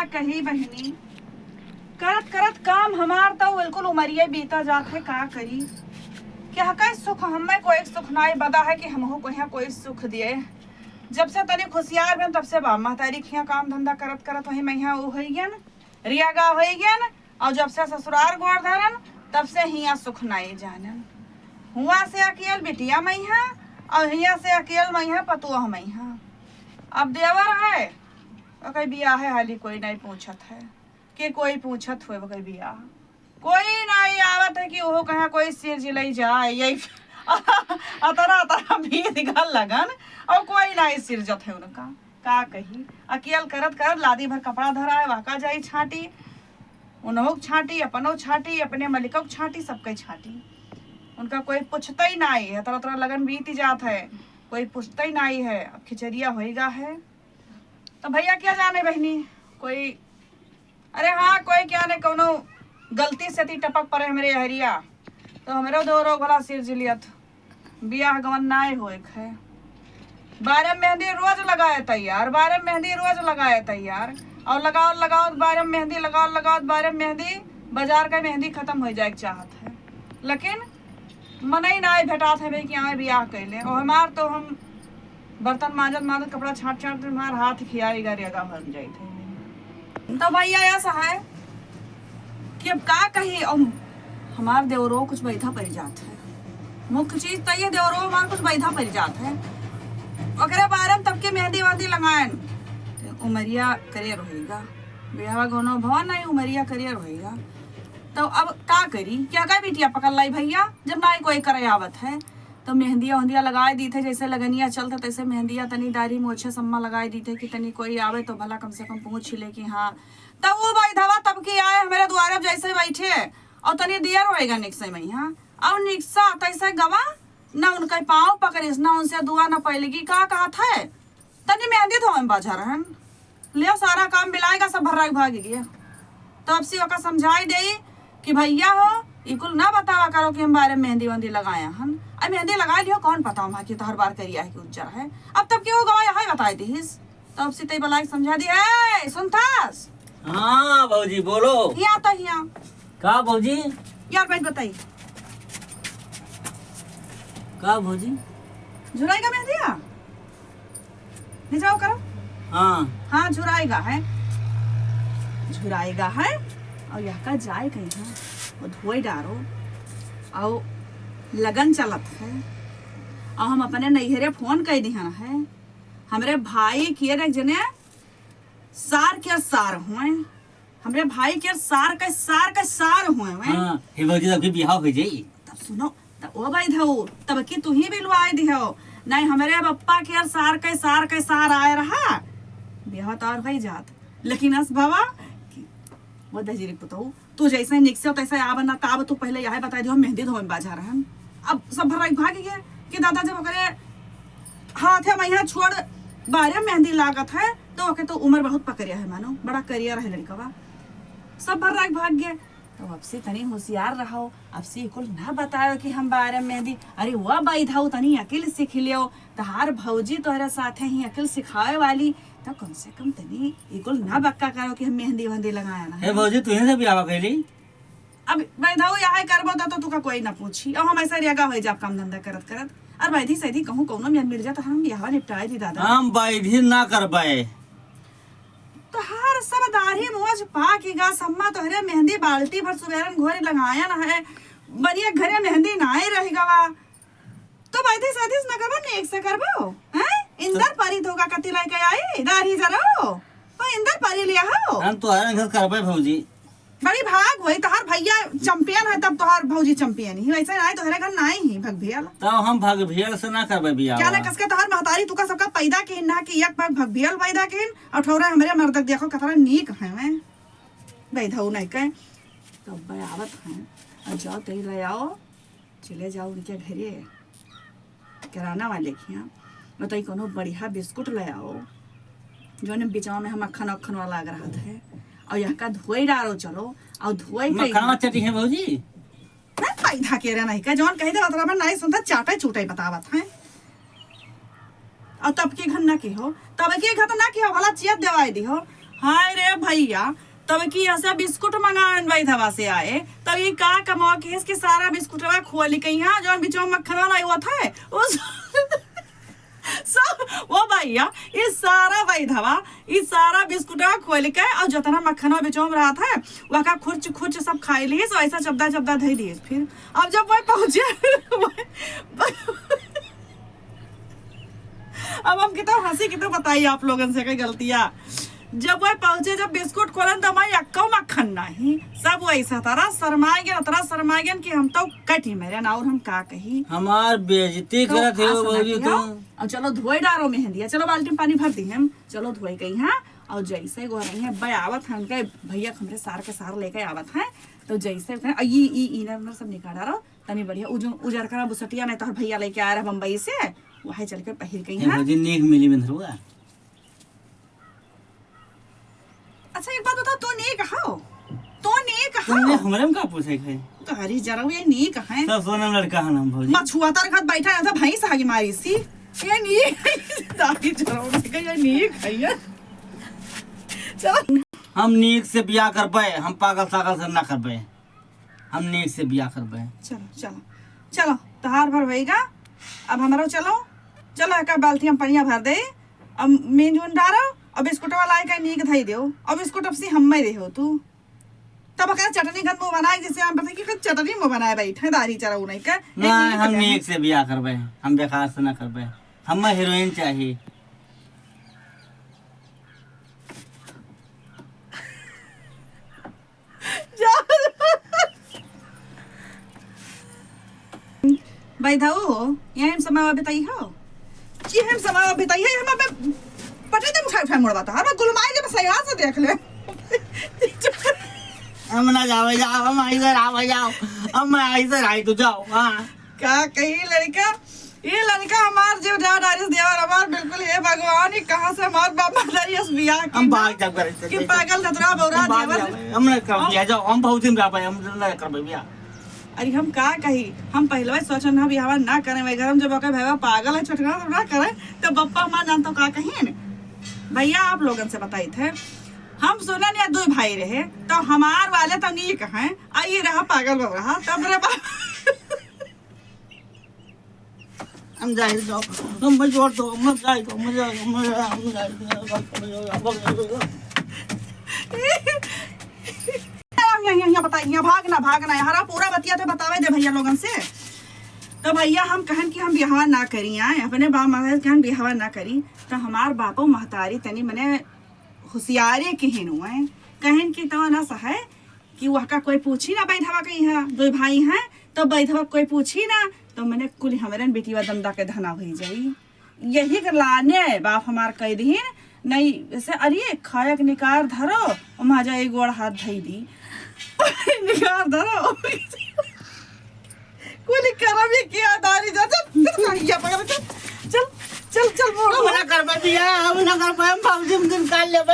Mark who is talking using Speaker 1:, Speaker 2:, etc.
Speaker 1: कही बहनी, करत करत काम हमार तो बिल्कुल उमरिए बीता जात है। का करी क्या का सुख हमें कोई सुख नाई बदा है कि हमको कोई सुख दिए। जब से तनी खुशियार भें तब से बामा तारी खिया काम धंधा करत करत वही मैं वो हो गया न रियागा हो गया न। और जब से ससुराल गोड़ धरन तब से हिया सुख नाई जानन। हुआ से अकेल बिटिया मैहा और हिया से अकेल मैहा पतुआ मैहा। अब देवर है तो कहीं बियाह है हाली कोई नहीं पूछत है कि कोई पूछत हुए कोई बियाह कोई नहीं आवत है कि वो कहाँ कोई सिर जिलाई जाए यही अतरा अतरा भी निकल लगन और कोई नहीं सिर जत है उनका। का कही अकेल करत करत लादी भर कपड़ा धरा है वाका जाई छाटी उन्हों छाटी अपनो छाटी अपने मलिका छाटी सबके छाटी। उनका कोई पूछता ही नहीं है। तरह तरह लगन बीत जात है कोई पूछता ही नहीं है। अब खिचड़िया होएगा है तो भैया क्या जाने बहनी कोई अरे हाँ कोई क्या ने कोनो गलती से ती टपक पड़े हमारे हरिया तो हमारे दो भला सिर जिलियत बियाह गवन नाय होए है। 12 मेहंदी रोज लगाए तैयार 12 मेहंदी रोज लगाए तैयार और लगाओ लगाओ 12 मेहंदी लगाओ लगाओ 12 मेहंदी बाजार का मेहंदी खत्म हो जाए चाहत है। लेकिन मन ही ना भेटात है भाई कि आए बियाह कैले और हमार तो हम बर्तन मांजत मांजत कपड़ा छाट छाट हमार हाथ खियाएगा रेगा बन जाए थे। तो भैया ऐसा है कि अब का कही हमार देवरो कुछ बैठा पड़ जात है। मुख्य चीज तो ये देवरो हमार कुछ बैठा पड़ जात है। ओकरे बारे में तब के मेहंदी वेहंदी लगाएन तो उमरिया करियर होएगा बिहावा घनो भवन नहीं उमरिया करियर होएगा। तो अब का करी क्या का बिटिया पकड़ लाई भैया जब ना कोई करे आवत है तो मेहंदिया वहंदिया लगाए दी थे जैसे लगनिया चलता तैसे मेहंदिया तनी दाढ़ी मोछे सम्मा लगाए दी थे कि तनी कोई आवे तो भला कम से कम पूछ ले कि हाँ। तब वो भाई धवा तब की आए हमारे द्वारे जैसे बैठे और तनी देर होएगा निक्से में यहाँ और निक्सा तैसे गवा ना उनका पाँव पकड़िस ना उनसे दुआ ना पहलेगी का कहा था तनी मेहंदी धोए में बाजा रहन ले सारा काम बिलाएगा सब भर्रा भाग गया। तो अब सी ओका समझाई दे कि भैया हो इकुल ना बतावा करो कि हम बारे मेहंदी वंदी लगाया हम अब मेहंदी लगा लियो कौन पता हमारा कि तो हर बार करिया है कि उज्जर है अब तब क्यों गवाया है बताई दीस। तो अब सी तई बलाई समझा दी है सुनतास।
Speaker 2: हाँ भौजी बोलो।
Speaker 1: यहाँ तो यहाँ
Speaker 2: का भौजी
Speaker 1: यार बैठ बताई
Speaker 2: का भौजी
Speaker 1: झुराएगा मेहंदिया ले जाओ करो।
Speaker 2: हाँ
Speaker 1: हाँ झुराएगा है और यहाँ का जाए कहीं है वो धोई डारो और लगन चलत है और हम अपने नैहरे फोन कर दिया है हमारे भाई के जने सार के सार हुए हमारे भाई के सार हुए
Speaker 2: हाँ हे भौजी तब की बिहाव हो जाई।
Speaker 1: तब सुनो तब ओ भाई धऊ तब की तू ही बिलवाए दिहो नहीं हमारे पप्पा के सार आए रहा बिहाव तो और भाई जात। लेकिन अस बाबा वो दजीरी पुतऊ तू जैसे निकसे तैसे आब ना ताब तू पहले यही बता दियो मेहंदी धोए में बाजा रहन। अब सब भर भाग गए कि दादा जब ओकरे हाथ है मैं छोड़ बारे मेहंदी लागत है तो ओके तो उम्र बहुत पकड़िया है मानो बड़ा करियर है लड़का सब भर भाग गए। तो अब से तनी होशियार रहो अब से कुल ना बताओ कि हम बारे मेहंदी अरे वह बाई धाऊ तनी अकेले सीख लियो तहार भौजी तोहरे साथे ही अकेले सिखावे वाली तो कम से कम तनी इकुल ना बक्का करो कि हम मेहंदी वहंदी लगाया ना।
Speaker 2: हे भौजी तू से बिहाव कैली
Speaker 1: अब भाई धाऊ यहाँ करबो तो तुका कोई ना पूछी और हम ऐसा रेगा हो जाब काम धंधा करत करत और बैधी सैधी कहूँ कौनो मेहंदी मिल जाता हम यहाँ निपटाए दी दादा
Speaker 2: हम बैधी ना कर पाए
Speaker 1: तो हर सब दाढ़ी मोज पा के गा सम्मा तोहरे मेहंदी बाल्टी भर सुबेरन घोरे लगाया ना है बढ़िया घरे मेहंदी ना ही रहेगा वा तो बैठी शादी ना करबो नेक से करबो हैं इंदर परी धोगा कति लाई के आई दाढ़ी जरो तो इंदर परी लिया हो
Speaker 2: हम तो हर घर कर पाए भौजी
Speaker 1: बड़ी भाग होई तोहार भैया चैंपियन है तब तोहार भौजी चैंपियन ही वैसे ना तोहरे घर ना ही भग भियल
Speaker 2: तो हम भाग भेड़ से ना करबे बिहाव
Speaker 1: क्या ना कसके तोहार महतारी तुका सबका पैदा के ना कि एक भग भियल पैदा के और ठौरा हमरे मर्द देखो कतरा नीक है मैं बैठऊ नहीं कह तो आवत है और जाओ तई ले आओ चले जाओ उनके घरे किराना वाले के यहाँ बताई कोनो बढ़िया बिस्कुट ले आओ जो ने बिचवा में हम अखन वाला लग रहा है और यहाँ का धोई डालो चलो और धोई
Speaker 2: मखाना चटी है भौजी
Speaker 1: ना पैदा के रे नहीं का जौन कह दे मतलब नहीं सुनता चाटे चूटे बतावत है और तब के घर ना की हो तब के घर तो ना की हो भला चियत देवाई दी हो हाय रे भैया, तब की ऐसा बिस्कुट मंगान भाई धवा से आए, तब ये का कमा के इसके सारा बिस्कुटवा खोल के यहाँ जो बीच में मक्खन वाला हुआ था उस सब वो भैया ये सारा भाई धवा ये सारा बिस्कुटवा खोल के और जितना मक्खनवा बीच में रहा था वह का खुर्च खुर्च सब खाई लिए, सो ऐसा चबदा चबदा धई दिए। फिर अब जब वह पहुंचे अब हम कितना हंसी कितना बताइए आप लोगों से कई गलतियां। जब वह पहुंचे, जब बिस्कुट खोलन तो मैं अक्को मक्खन नहीं, सब वैसा तरह शर्मा गया कि हम तो कटी मेरे ना, और हम का कही
Speaker 2: हमार बेइज्जती करत है भौजी तो।
Speaker 1: और चलो धोए डारो मेहंदी, चलो बाल्टी में पानी भर दी हम, चलो धोए गई हैं। और जैसे गो रही है आवत है उनके भैया हमरे सार के सार लेके आवत है, तो जैसे इनर सब निकाल रहा तनी बढ़िया उजर करा बुसटिया नहीं तो भैया लेके आ रहा बम्बई से, वही चल के पहिर गई है।
Speaker 2: भौजी नीक मिली में धरुआ।
Speaker 1: अच्छा एक बात बताओ, तो नी कहां
Speaker 2: तुमने हमरे में का पूछे है?
Speaker 1: तो हरी जरा ये नी कहां है?
Speaker 2: सब सोनम लड़का है हम भौजी।
Speaker 1: मछुआ तर घर बैठा है था भैंस आगे मारी सी, ये नी दादी जरा में ये नी खैया। चलो
Speaker 2: हम नीक से बियाह करबे, हम पागल सागल से ना करबे, हम नीक से बियाह करबे।
Speaker 1: चलो चलो चलो तहार भर होएगा। अब हमारो चलो एक बाल्टी हम पानी भर दे, अब मेन जोन डारो और बिस्कुट वाला का नीक धई दो, और बिस्कुट अब से हम में देहो तू तब का चटनी खन मुंह बनाए, जैसे हम पता कि चटनी मुंह बनाए बैठे दाढ़ी चरा नहीं का
Speaker 2: नहीं, हम नीक से बियाह करबे, हम बेकार से ना करबे, हम हीरोइन चाहिए। भाई धाओ यहाँ हम समय बिताई हो जी, हम समय बिताई है हम अबे पटे दे उठा मोड़वाता हर गुलमाई जब सही से देख ले। हम ना जाओ हम इधर आओ जाओ, हम इधर आई तो जाओ। हां
Speaker 1: का कही लड़का, ये लड़का हमार जो जा डारिस देवर हमार बिल्कुल हे भगवान, ये कहां से हमार बाबा दरियस बियाह की
Speaker 2: हम भाग जा करे
Speaker 1: कि पागल धतरा बौरा देवर
Speaker 2: हमने कर दिया जाओ, हम बहुत दिन रह हम ना करबे बियाह।
Speaker 1: अरे हम का कही, हम पहले सोचन हम बियाह ना करे, वे घर हम जब के भैया पागल है छोटका तो ना करे, तो बप्पा हमार जान तो का कहीं भैया आप लोगन से बताई थे। हम सुना नहीं दो भाई रहे, तो हमार वाले तो नहीं कहे आई रहा पागल बब रहा तब रे
Speaker 2: हम जाए जाओ, हम मजोर दो, हम जाए दो, मजा
Speaker 1: यहाँ बताइए भागना हरा पूरा बतिया तो बतावे दे भैया लोगन से। तो भैया हम कहन कि हम बिहावा ना करी आए अपने बाप महाराज कहन बिहावा ना करी, तो हमार बापो महतारी तनी मने होशियारे केहन हुए कहन कि तो ना सहे कि वह का कोई पूछी ना बैठवा कहीं है दो भाई हैं, तो बैठवा कोई पूछी ना, तो मैंने कुल हमारे बेटीवा दमदा के धना हो जाई। यही कर लाने बाप हमार कह दी नहीं ऐसे, अरे खायक निकार धरो और माजा एक गोड़ हाथ धई दी निकार धरो कुल करम ये किया दारी जा चल पकड़ चल चल चल चल मोड़
Speaker 2: हम ना करबे बियाह, हम ना करबे, हम 5 दिन निकाल लेबे।